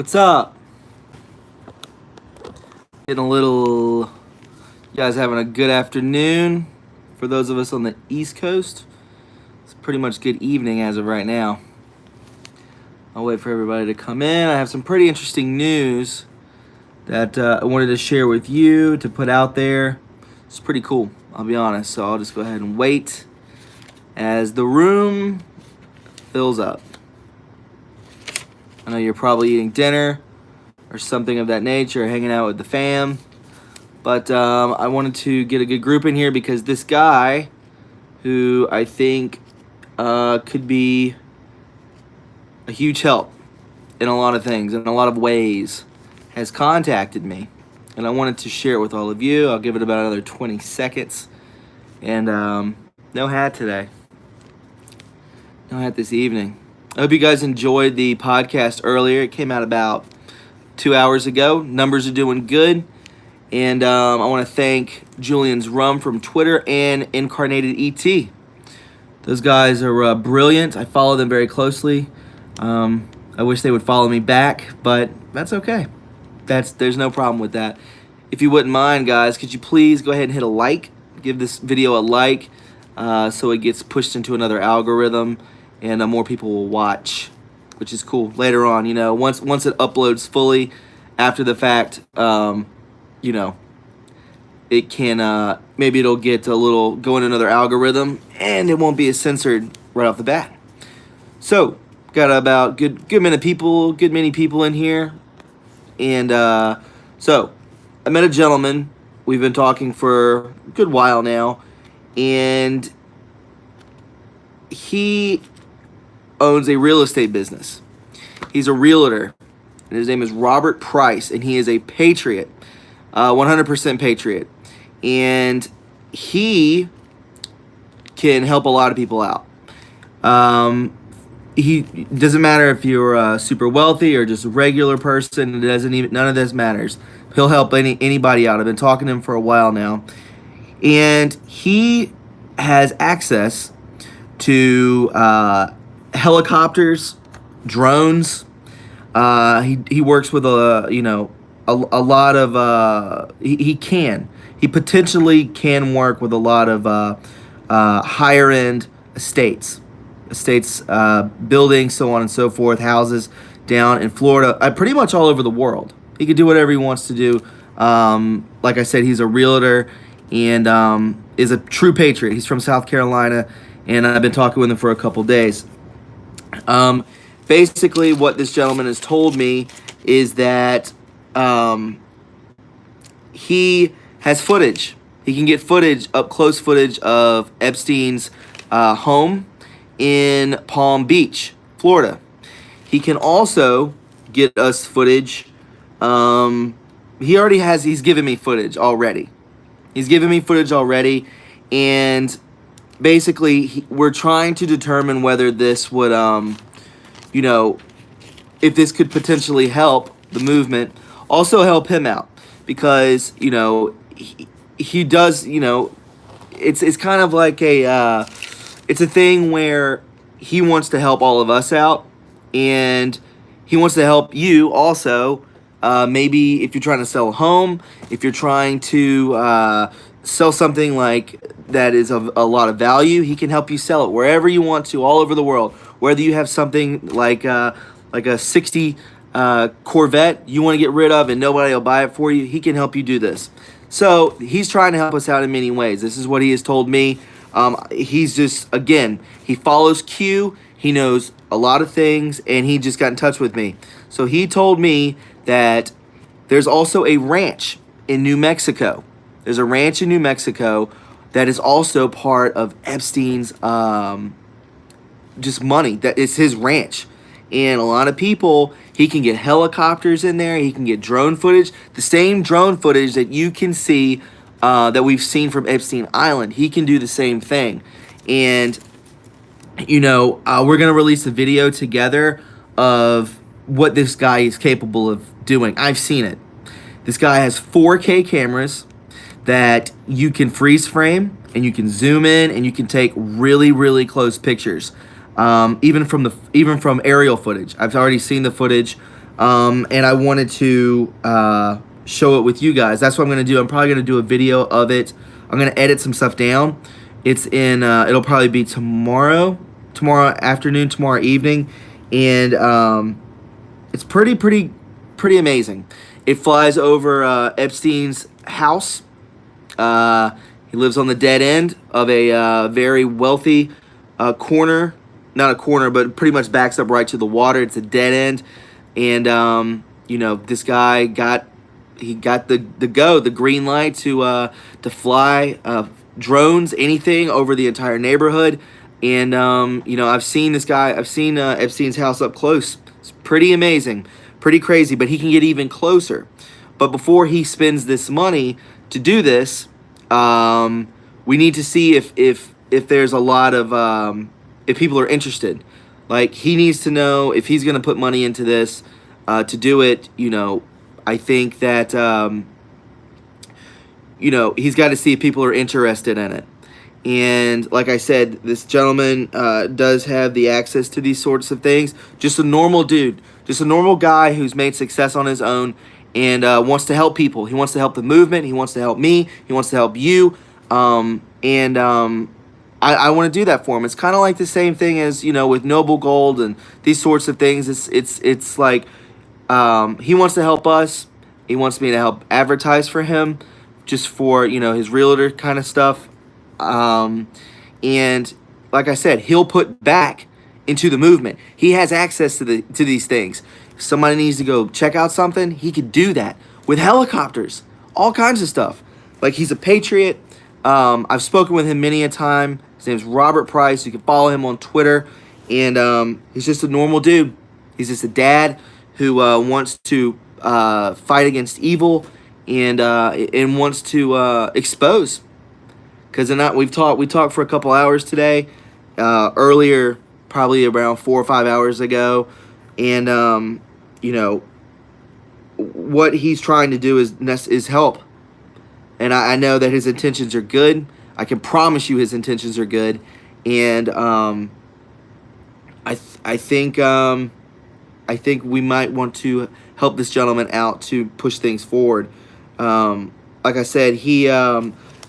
What's up? Getting a little. You guys having a good afternoon? For those of us on the East Coast, it's pretty much good evening as of right now. I'll wait for everybody to come in. I have some pretty interesting news that I wanted to share with you, to put out there. It's pretty cool, I'll be honest. So I'll just go ahead and wait as the room fills up. I know you're probably eating dinner or something of that nature, hanging out with the fam. But I wanted to get a good group in here because this guy, who I think could be a huge help in a lot of things, in a lot of ways, has contacted me. And I wanted to share it with all of you. I'll give it about another 20 seconds. And no hat today. No hat this evening. I hope you guys enjoyed the podcast earlier. It came out about 2 hours ago. Numbers are doing good. And I want to thank Julian's Rum from Twitter and Incarnated ET. Those guys are brilliant. I follow them very closely. I wish they would follow me back, but that's okay. There's no problem with that. If you wouldn't mind, guys, could you please go ahead and hit a like? Give this video a like so it gets pushed into another algorithm and more people will watch, which is cool. Later on, once it uploads fully after the fact, it can, maybe it'll get go in another algorithm and it won't be as censored right off the bat. So, got about good many people in here. And so, I met a gentleman. We've been talking for a good while now. And he owns a real estate business. He's a realtor. And his name is Robert Price. And he is a patriot. 100% patriot. And he can help a lot of people out. He doesn't matter if you're super wealthy or just a regular person. None of this matters. He'll help anybody out. I've been talking to him for a while now, and he has access to helicopters, drones. He works with a lot of he potentially can work with a lot of higher end estates, buildings, so on and so forth, houses down in Florida, pretty much all over the world. He could do whatever he wants to do. Like I said, he's a realtor and is a true patriot. He's from South Carolina, and I've been talking with him for a couple days. Basically, what this gentleman has told me is that he has footage. He can get up close footage of Epstein's home in Palm Beach, Florida. He can also get us footage. He's given me footage already. And basically we're trying to determine whether this would, if this could potentially help the movement, also help him out, because, he does, it's kind of like it's a thing where he wants to help all of us out, and he wants to help you also. Maybe if you're trying to sell a home, if you're trying to sell something like that is of a lot of value, he can help you sell it wherever you want to, all over the world. Whether you have something like a 60 Corvette you want to get rid of and nobody will buy it for you, he can help you do this. So he's trying to help us out in many ways. This is what he has told me. He's just, again, he follows Q. He knows a lot of things, and he just got in touch with me. So he told me that there's also a ranch in New Mexico. There's a ranch in New Mexico that is also part of Epstein's just money. That is his ranch. And a lot of people, he can get helicopters in there. He can get drone footage. The same drone footage that you can see that we've seen from Epstein Island. He can do the same thing. And, we're going to release a video together of what this guy is capable of doing. I've seen it. This guy has 4K cameras that you can freeze frame, and you can zoom in, and you can take really, really close pictures. Even from aerial footage. I've already seen the footage. and I wanted to show it with you guys. That's what I'm going to do. I'm probably going to do a video of it. I'm going to edit some stuff down. It's in, it'll probably be tomorrow afternoon, tomorrow evening, and it's pretty amazing. It flies over Epstein's house. He lives on the dead end of a very wealthy corner. Not a corner, but pretty much backs up right to the water. It's a dead end. And, you know, this guy got the green light to fly drones, anything over the entire neighborhood. And, you know, I've seen Epstein's house up close. It's pretty amazing, pretty crazy, but he can get even closer. But before he spends this money to do this, we need to see if there's a lot of, if people are interested. Like, he needs to know if he's going to put money into this to do it. You know, I think that, you know, he's got to see if people are interested in it. And like I said, this gentleman does have the access to these sorts of things. Just a normal dude, just a normal guy who's made success on his own and wants to help people. He wants to help the movement. He wants to help me. He wants to help you. I want to do that for him. It's kind of like the same thing as, you know, with Noble Gold and these sorts of things. It's like he wants to help us. He wants me to help advertise for him, just for, you know, his realtor kind of stuff. And like I said, he'll put back into the movement. He has access to these things. If somebody needs to go check out something, he could do that with helicopters, all kinds of stuff. Like, he's a patriot. I've spoken with him many a time. His name's Robert Price. You can follow him on Twitter. And he's just a normal dude. He's just a dad who wants to fight against evil and wants to expose. Because we talked for a couple hours today, earlier, probably around 4 or 5 hours ago, and you know, what he's trying to do is help. And I know that his intentions are good. I can promise you his intentions are good. And I think we might want to help this gentleman out to push things forward. Like I said, he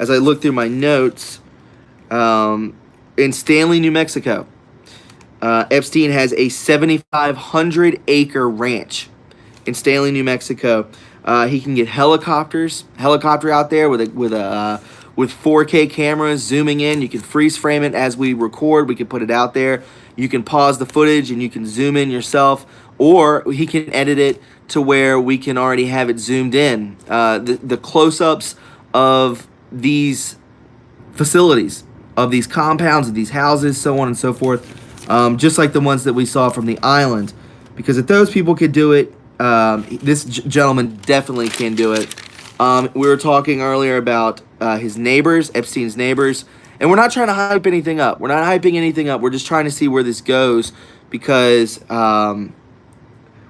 as I look through my notes, in Stanley, New Mexico, Epstein has a 7,500 acre ranch in Stanley, New Mexico. He can get helicopter out there with 4K cameras zooming in. You can freeze frame it as we record. We can put it out there. You can pause the footage and you can zoom in yourself, or he can edit it to where we can already have it zoomed in. The close-ups of these facilities, of these compounds, of these houses, so on and so forth, just like the ones that we saw from the island. Because if those people could do it, this gentleman definitely can do it. We were talking earlier about his neighbors, Epstein's neighbors, and we're not trying to hype anything up. We're not hyping anything up. We're just trying to see where this goes, because when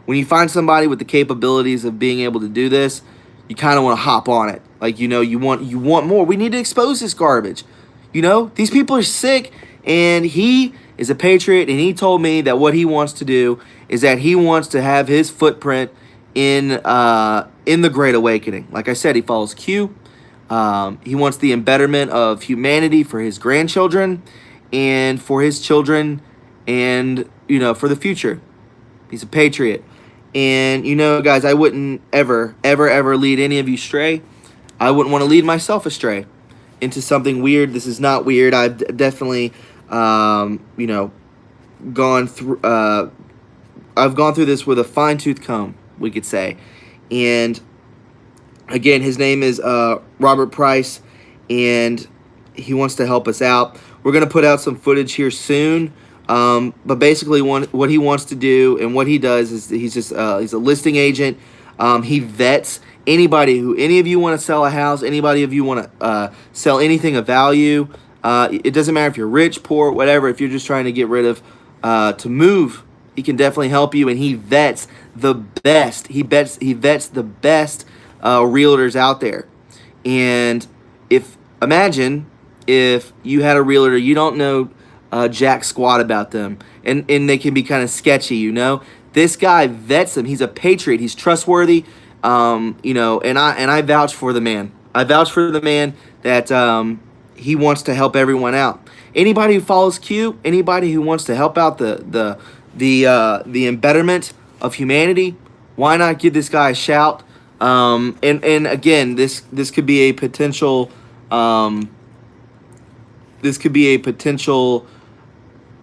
you find somebody with the capabilities of being able to do this, you kind of want to hop on it. Like, you know, you want more. We need to expose this garbage. You know, these people are sick, and he is a patriot, and he told me that what he wants to do is that he wants to have his footprint in the Great Awakening. Like I said, he follows Q. He wants the embetterment of humanity for his grandchildren and for his children and, you know, for the future. He's a patriot. And, you know, guys, I wouldn't ever lead any of you astray. I wouldn't want to lead myself astray into something weird. This is not weird. I've definitely, you know, gone through... I've gone through this with a fine-tooth comb, we could say. And again, his name is Robert Price, and he wants to help us out. We're going to put out some footage here soon. But basically, what he wants to do and what he does is he's a listing agent. He vets any of you want to sell a house, anybody of you want to sell anything of value. It doesn't matter if you're rich, poor, whatever. If you're just trying to get rid of to move, he can definitely help you, and he vets the best. He vets the best realtors out there. And imagine if you had a realtor, you don't know jack squat about them, and they can be kind of sketchy, you know. This guy vets him. He's a patriot. He's trustworthy. You know, and I vouch for the man. I vouch for the man that he wants to help everyone out. Anybody who follows Q, anybody who wants to help out the embetterment of humanity, why not give this guy a shout? And again, this could be a potential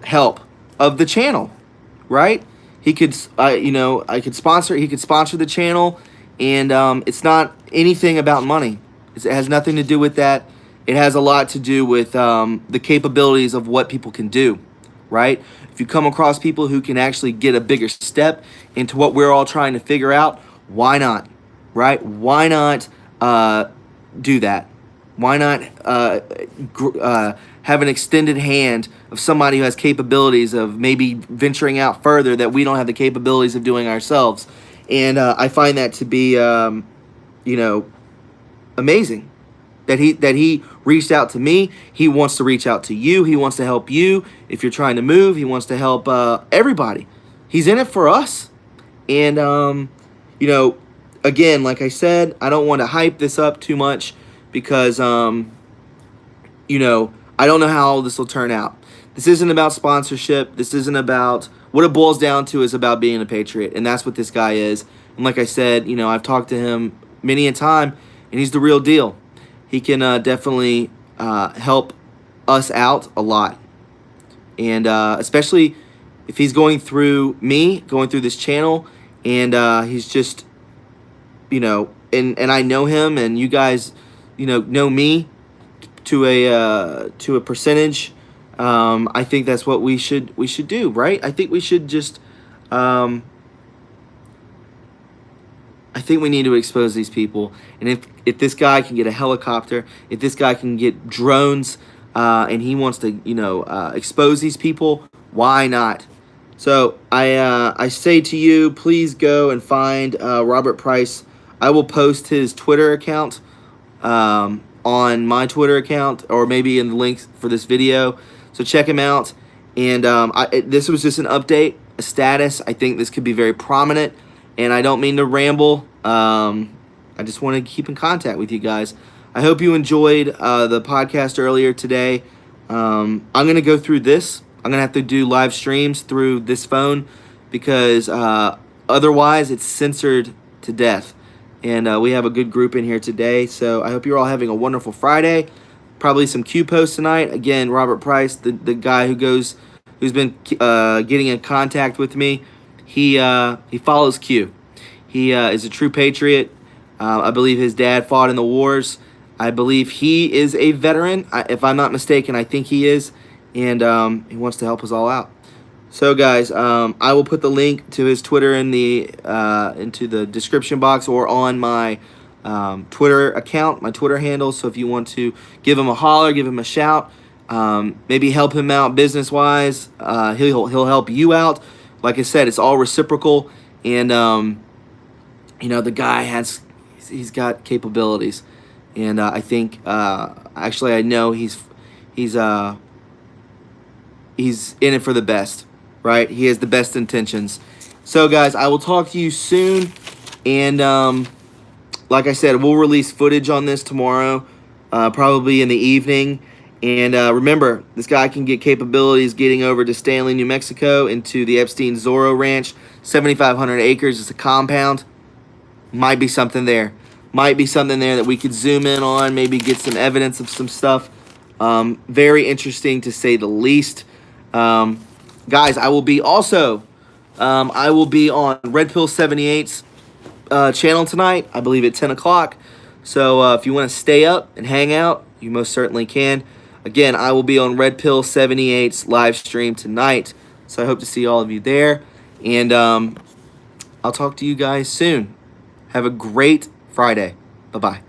help of the channel, right? He could, you know, he could sponsor the channel, and it's not anything about money. It has nothing to do with that. It has a lot to do with the capabilities of what people can do, right? If you come across people who can actually get a bigger step into what we're all trying to figure out, why not, right? Why not do that? Why not have an extended hand of somebody who has capabilities of maybe venturing out further that we don't have the capabilities of doing ourselves? And I find that to be, you know, amazing. That he reached out to me. He wants to reach out to you. He wants to help you. If you're trying to move, he wants to help everybody. He's in it for us. And, you know, again, like I said, I don't want to hype this up too much because, you know, I don't know how all this will turn out. This isn't about sponsorship. This isn't about, what it boils down to is about being a patriot. And that's what this guy is. And like I said, you know, I've talked to him many a time, and he's the real deal. He can definitely help us out a lot. And especially if he's going through this channel, and he's just, you know, and I know him, and you guys, you know me to a percentage. I think that's what we should do, right? I think we should just I think we need to expose these people. And if this guy can get a helicopter, if this guy can get drones, and he wants to, you know, expose these people, why not? So I say to you, please go and find Robert Price. I will post his Twitter account on my Twitter account, or maybe in the links for this video. So check him out. And this was just an update, a status. I think this could be very prominent. And I don't mean to ramble. I just want to keep in contact with you guys. I hope you enjoyed the podcast earlier today. I'm going to go through this. I'm going to have to do live streams through this phone because otherwise it's censored to death. And we have a good group in here today. So I hope you're all having a wonderful Friday. Probably some Q posts tonight. Again, Robert Price, the guy who's been getting in contact with me. He follows Q. He is a true patriot. I believe his dad fought in the wars. I believe he is a veteran. If I'm not mistaken, I think he is. And he wants to help us all out. So, guys, I will put the link to his Twitter in into the description box or on my Twitter account, my Twitter handle. So if you want to give him a holler, give him a shout, maybe help him out business-wise, he'll help you out. Like I said, it's all reciprocal, and you know, the guy he's got capabilities, and I think actually I know he's in it for the best, right? He has the best intentions. So guys, I will talk to you soon, and like I said, we'll release footage on this tomorrow, probably in the evening. And remember, this guy can get capabilities getting over to Stanley, New Mexico, into the Epstein Zorro Ranch. 7,500 acres. It's a compound. Might be something there. Might be something there that we could zoom in on, maybe get some evidence of some stuff. Very interesting, to say the least. Guys, I will be also, I will be on Red Pill 78's channel tonight, I believe at 10 o'clock. So if you want to stay up and hang out, you most certainly can. Again, I will be on Red Pill 78's live stream tonight. So I hope to see all of you there. And I'll talk to you guys soon. Have a great Friday. Bye-bye.